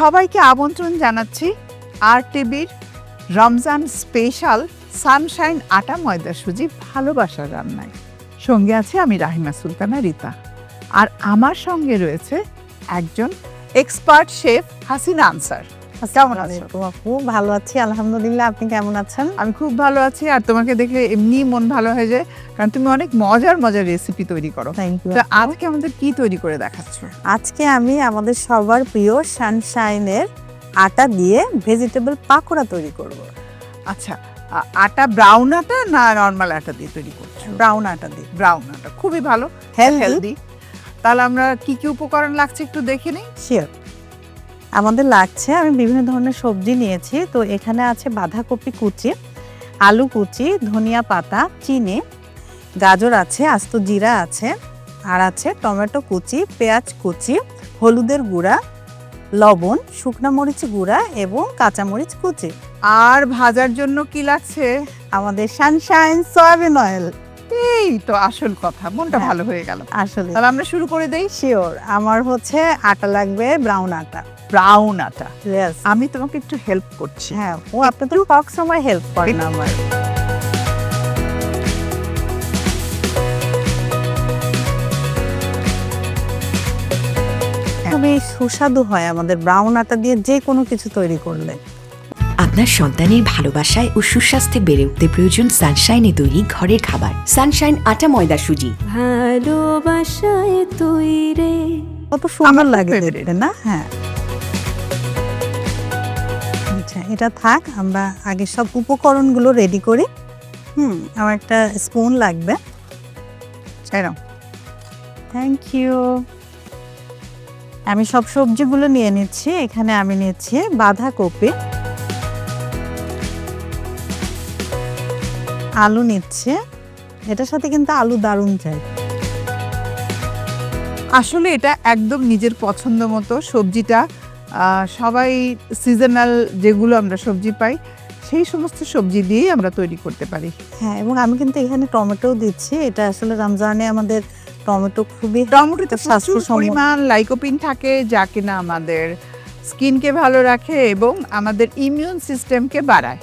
সবাইকে আমন্ত্রণ জানাচ্ছি আর টিভির রমজান স্পেশাল সানশাইন আটা ময়দা সুজি ভালোবাসার রান্নায়। সঙ্গে আছে আমি রাহিমা সুলতানা রিতা, আর আমার সঙ্গে রয়েছে একজন এক্সপার্ট শেফ হাসিনা আনসার। কেমন আছো? খুব ভালো আছি আলহামদুলিল্লাহ। আপনি কেমন আছেন? আমি খুব ভালো আছি, আর তোমাকে দেখলে এমনি মন ভালো হয়ে যায়, কারণ তুমি অনেক মজার মজার রেসিপি তৈরি করো। Thank you. তো আজকে আমাদের কি তৈরি করে দেখাচ্ছ? আজকে আমি আমাদের সবার প্রিয় সানশাইনের আটা দিয়ে ভেজিটেবল পাকোড়া তৈরি করব। আচ্ছা, আটা ব্রাউন আটা না নরমাল আটা দিয়ে তৈরি করছো? ব্রাউন আটা দিয়ে। ব্রাউন আটা খুবই ভালো, হেলদি। তাহলে আমরা কি কি উপকরণ লাগছে একটু দেখে নিই। শিওর। আমাদের লাগছে, আমি বিভিন্ন ধরনের সবজি নিয়েছি। তো এখানে আছে বাঁধাকপি কুচি, আলু কুচি, ধনিয়া পাতা, চিনি, গাজর আছে, আস্ত জিরা আছে, আর আছে টমেটো কুচি, পেঁয়াজ কুচি, হলুদের গুঁড়া, লবণ, শুকনা মরিচ গুঁড়া এবং কাঁচামরিচ কুচি। আর ভাজার জন্য কি লাগছে? আমাদের সানশাইন সয়াবিন অয়েল। এই তো আসল কথা, মনটা হ্যাঁ। ভালো হয়ে গেল। আসলে তাহলে আমরা শুরু করে দেই। শিওর। আমার হচ্ছে আটা লাগবে ব্রাউন আটা। ব্রাউন আটা। ইয়েস। আমি তোমাকে একটু হেল্প করছি। হ্যাঁ, ও আপনি তো সব সময় হেল্প করেন আমার। খুবই সুস্বাদু হয় আমাদের ব্রাউন আটা দিয়ে যে কোনো কিছু তৈরি করলে। আপনার সন্তানের ভালোবাসায় ও সুস্বাস্থ্যে বেড়ে উঠতে প্রয়োজন সানশাইনে তৈরি ঘরের খাবার। সানশাইন আটা ময়দা সুজি। ভালোবাসায় তৈরি। কত সুন্দর আমার খুব লাগে favorite। দেখতে না? হ্যাঁ। আচ্ছা, এটা থাক, আমরা আগে সব উপকরণগুলো রেডি করি। আমার একটা স্পুন লাগবে। এরকম। Thank you. আমি সব সবজিগুলো নিয়ে নিচ্ছি। এখানে আমি নিচ্ছি বাঁধাকপি, আলু নিচ্ছে। এটার সাথে কিন্তু আলু দারুণ যায়। আসলে এটা একদম নিজের পছন্দ মতো সবজিটা। সবাই সিজনাল যেগুলো আমরা সবজি পাই সেই সমস্ত সবজি দিয়েই আমরা তৈরি করতে পারি। হ্যাঁ, এবং আমি কিন্তু এখানে টমেটোও দিচ্ছি। এটা আসলে রমজানে আমাদের টমেটো খুবই টমেটোতে প্রচুর স্বাস্থ্যসম্মত। পরিমাণ লাইকোপিন থাকে, যা কিনা আমাদের স্কিনকে ভালো রাখে এবং আমাদের ইমিউন সিস্টেমকে বাড়ায়।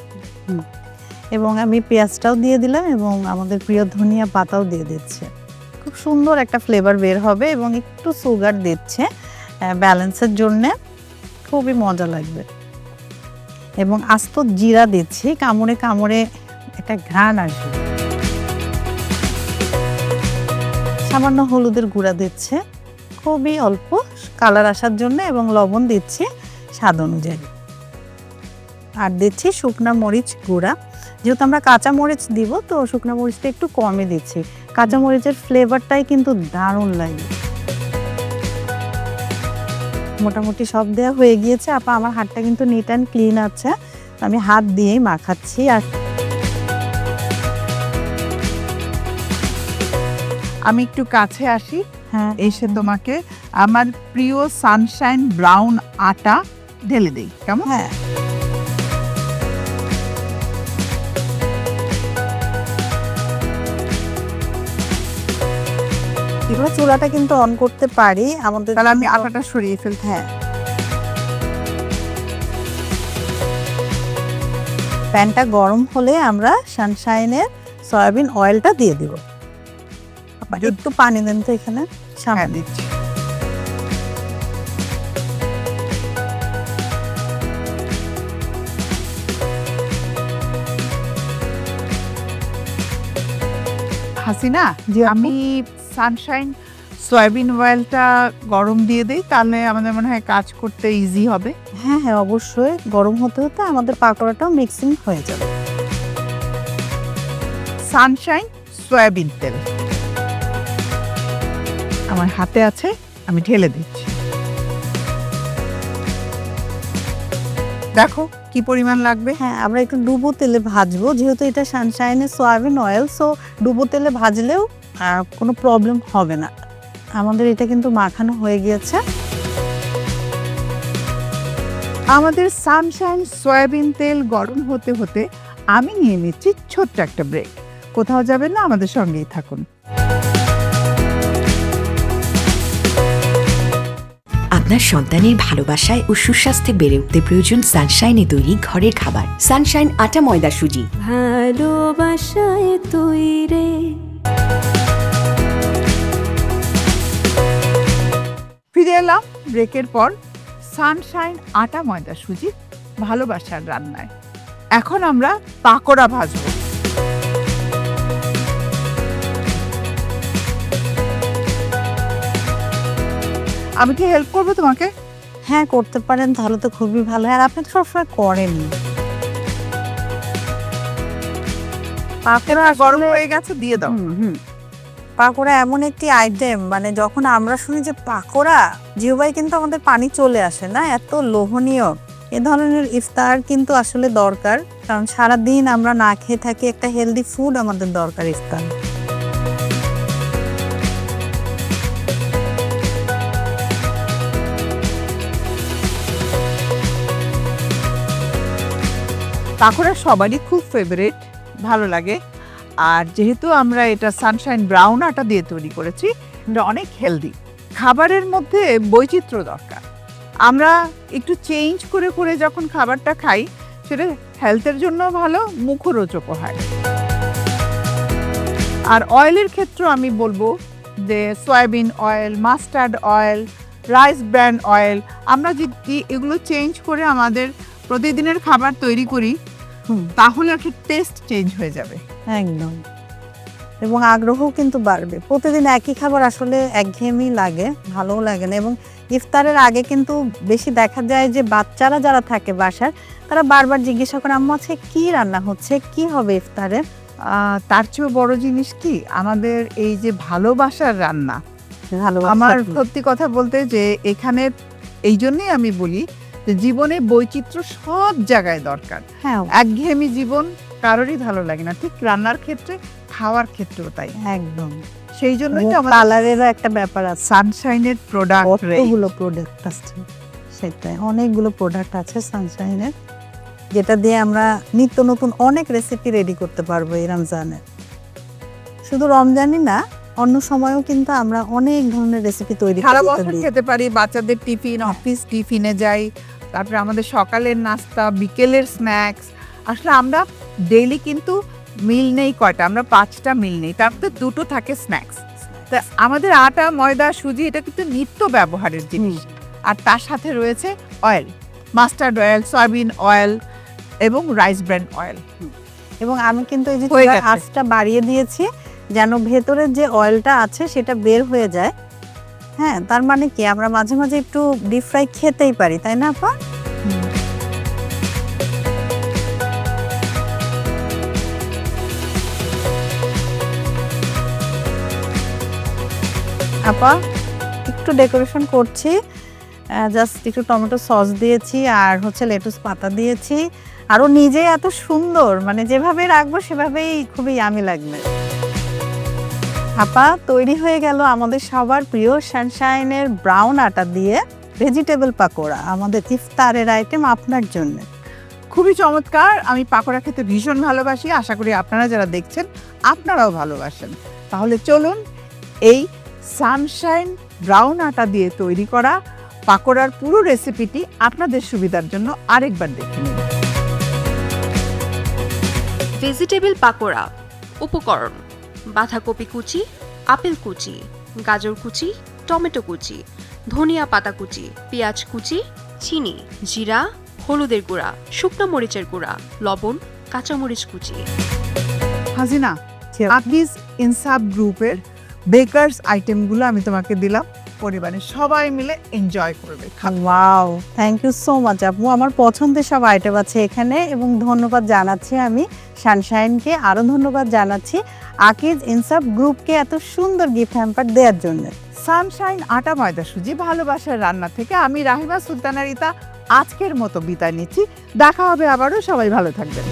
এবং আমি পেঁয়াজটাও দিয়ে দিলাম এবং আমাদের প্রিয় ধনিয়া পাতাও দিয়ে দিচ্ছে। খুব সুন্দর একটা ফ্লেভার বের হবে এবং একটু সুগার দিচ্ছে ব্যালেন্সের জন্যে, খুবই মজা লাগবে। এবং আস্ত জিরা দিচ্ছি, কামড়ে কামড়ে একটা ঘ্রাণ আসবে। সামান্য হলুদের গুঁড়া দিচ্ছে, খুবই অল্প কালার আসার জন্য, এবং লবণ দিচ্ছি স্বাদ অনুযায়ী। আর দিচ্ছি শুকনা মরিচ গুঁড়া। যেহেতু আমরা কাঁচা মরিচ দিব, তো শুকনা মরিচটা একটু কমই দিচ্ছি। কাঁচা মরিচের ফ্লেভারটাই কিন্তু দারুণ লাগে। মোটামুটি সব দেওয়া হয়ে গিয়েছে। আমার হাতটা কিন্তু নিট অ্যান্ড ক্লিন আছে, আমি হাত দিয়েই মাখাচ্ছি। আর আমি একটু কাছে আসি, হ্যাঁ, এসে তোমাকে আমার প্রিয় সানশাইন ব্রাউন আটা ঢেলে দেই, কেমন? হ্যাঁ, এবার চুলাটা কিন্তু অন করতে পারি আমাদের। তাহলে আমি আটাটা সরিয়ে ফেলছি। হ্যাঁ, প্যানটা গরম হলে আমরা সানশাইনের সয়াবিন অয়েলটা দিয়ে দিব। একটু পানি দেন তো এখানে। হ্যাঁ, দিচ্ছি। হাসিনা, জি, আপু। আমি সানশাইন সয়াবিন অয়েলটা গরম দিয়ে দেই, তাহলে আমাদের মনে হয় কাজ করতে ইজি হবে। হ্যাঁ হ্যাঁ, অবশ্যই। গরম হতে হতে আমাদের পাকোড়াটাও মিক্সিং হয়ে যাবে। সানশাইন সয়াবিন তেল আমার হাতে আছে, আমি ঢেলে দিচ্ছি। দেখো কি পরিমাণ লাগবে। হ্যাঁ, আমরা একটু ডুবো তেলে ভাজবো, যেহেতু এটা সানশাইনের সয়াবিন অয়েল, সো ডুবো তেলে ভাজলেও কোনো প্রবলেম হবে না। আমাদের এটা কিন্তু মাখানো হয়ে গিয়েছে। আমাদের সানশাইন সয়াবিন তেল গরম হতে হতে আমি নিয়ে নিচ্ছি ছোট্ট একটা ব্রেক। কোথাও যাবেন না, আমাদের সঙ্গেই থাকুন। আপনার সন্তানের ভালোবাসায় ও সুস্বাস্থ্যে বেড়ে উঠতে প্রয়োজন সানশাইনে তৈরি ঘরের খাবার। সানশাইন আটা ময়দা সুজি। ভালোবাসায় তৈরে। ফিরে এলাম ব্রেকের পর সানশাইন আটা ময়দা সুজি ভালোবাসার রান্নায়। এখন আমরা পাকোড়া ভাজবো। আমি কি হেল্প করবো তোমাকে? হ্যাঁ, করতে পারেন তাহলে তো খুবই ভালো হয়। আর আপনি তো সবসময় করেনই। পাকোড়া গরম হয়ে গেছে, দিয়ে দাও। পাকোড়া এমন একটি আইটেম, মানে যখন আমরা শুনি যে পাকোড়া, জিহ্বায় কিন্তু আমাদের পানি চলে আসে না, এত লোভনীয়। এ ধরনের ইফতার কিন্তু আসলে দরকার, কারণ সারাদিন আমরা না খেয়ে থাকি, একটা হেলদি ফুড আমাদের দরকার ইফতার। পাকোড়া সবারই খুব ফেভারিট, ভালো লাগে। আর যেহেতু আমরা এটা সানশাইন ব্রাউন আটা দিয়ে তৈরি করেছি, এটা অনেক হেলদি। খাবারের মধ্যে বৈচিত্র্য দরকার। আমরা একটু চেঞ্জ করে করে যখন খাবারটা খাই, সেটা হেলথের জন্য ভালো, মুখরোচকও হয়। আর অয়েলের ক্ষেত্রে আমি বলবো যে soybean oil, mustard oil, rice brand oil, আমরা যদি এগুলো চেঞ্জ করে আমাদের প্রতিদিনের খাবার তৈরি করি, তাহলে একটা টেস্ট চেঞ্জ হয়ে যাবে একদম। এবং আগ্রহও কিন্তু বাড়বে। প্রতিদিন একই খাবার আসলে একঘেয়েমি লাগে, ভালোও লাগে না। এবং ইফতারের আগে কিন্তু বেশি দেখা যায় যে বাচ্চারা যারা থাকে বাসার, তারা বারবার জিজ্ঞাসা করে, আম্মু আজকে কি রান্না হচ্ছে, কি হবে ইফতারে। তার চেয়েও বড় জিনিস কি, আমাদের এই যে ভালোবাসার রান্না। ভালোবাসা আমার কি? সত্যি কথা বলতে যে এখানে এই জন্যই আমি বলি যে জীবনে বৈচিত্র্য সব জায়গায় দরকার। হ্যাঁ, একঘেয়েমি জীবন কারোরই ভালো লাগে না, ঠিক রান্নার ক্ষেত্রে, খাওয়ার ক্ষেত্রেও তাই। একদম। সেই জন্যই তো আমাদের কালারেরও একটা ব্যাপার আছে, সানশাইনের প্রোডাক্ট, কতগুলো প্রোডাক্ট আছে। সেটাই, অনেকগুলো প্রোডাক্ট আছে সানশাইনের, যেটা দিয়ে আমরা নিত্য নতুন অনেক রেসিপি রেডি করতে পারবো এই রমজানে। শুধু রমজানই না, অন্য সময়ও কিন্তু আমরা অনেক ধরনের রেসিপি তৈরি সারা করতে বছর পারি। খেতে পারি। বাচ্চাদের টিফিন, অফিস টিফিনে যাই, তারপরে আমাদের সকালের নাস্তা, বিকেলের স্ন্যাক্স। আসলে আমরা ডেইলি কিন্তু মিল নেই কয়টা, আমরা 5টা মিল নেই, তার মধ্যে 2টো থাকে স্ন্যাক্স। তা আমাদের আটা ময়দা সুজি এটা কিন্তু নিত্য ব্যবহারের জিনিস। আর তার সাথে রয়েছে oil, mustard oil, soybean oil এবং রাইস ব্র্যান্ড অয়েল। এবং আমি কিন্তু এই যে হয়ে চুলার গেছে। আঁচটা বাড়িয়ে দিয়েছি, যেন ভেতরের যে অয়েলটা আছে সেটা বের হয়ে যায়। হ্যাঁ, তার মানে কি আমরা মাঝে মাঝে একটু ডিপ ফ্রাই খেতেই পারি, তাই না আপা? আপা একটু ডেকোরেশন করছি, জাস্ট একটু টমেটো সস দিয়েছি আর হচ্ছে লেটুস পাতা দিয়েছি। আরও নিজে এত সুন্দর, মানে যেভাবে রাখবো সেভাবেই খুবই ইয়ামি লাগবে। আপা, তৈরি হয়ে গেল আমাদের সবার প্রিয় সানশাইনের ব্রাউন আটা দিয়ে ভেজিটেবল পাকোড়া, আমাদের ইফতারের আইটেম আপনার জন্য। খুবই চমৎকার। আমি পাকোড়া খেতে ভীষণ ভালোবাসি, আশা করি আপনারা যারা দেখছেন আপনারাও ভালোবাসেন। তাহলে চলুন এই সানশাইন ব্রাউন আটা দিয়ে তৈরি করা পাকোড়ার পুরো রেসিপিটি আপনাদের সুবিধার জন্য আরেকবার দেখে নিন। ভেজিটেবল পাকোড়া। উপকরণ: বাঁধাকপি কুচি, আপেল কুচি, গাজর কুচি, টমেটো কুচি, ধনিয়া পাতা কুচি, পেঁয়াজ কুচি, চিনি, জিরা, হলুদের গুঁড়া, শুকনো মরিচের গুঁড়া, লবণ, কাঁচামরিচ কুচি। হাসিনা, আকিজ ইনসাফ গ্রুপের বেকারস আইটেমগুলো আমি তোমাকে দিলাম, পরিবারের সবাই মিলে এনজয় করবে। Wow, thank you so much আপু। আমার পছন্দের সব আইটেম আছে এখানে, এবং ধন্যবাদ জানাচ্ছি আমি সানশাইনকে, আরও ধন্যবাদ জানাচ্ছি আকিজ ইনসাফ গ্রুপকে এত সুন্দর গিফট হ্যাম্পার দেওয়ার জন্য। সানশাইন আটা ময়দা সুজি ভালোবাসার রান্না থেকে আমি রাহিমা সুলতানা রিতা আজকের মতো বিদায় নিচ্ছি। দেখা হবে আবারও, সবাই ভালো থাকবেন।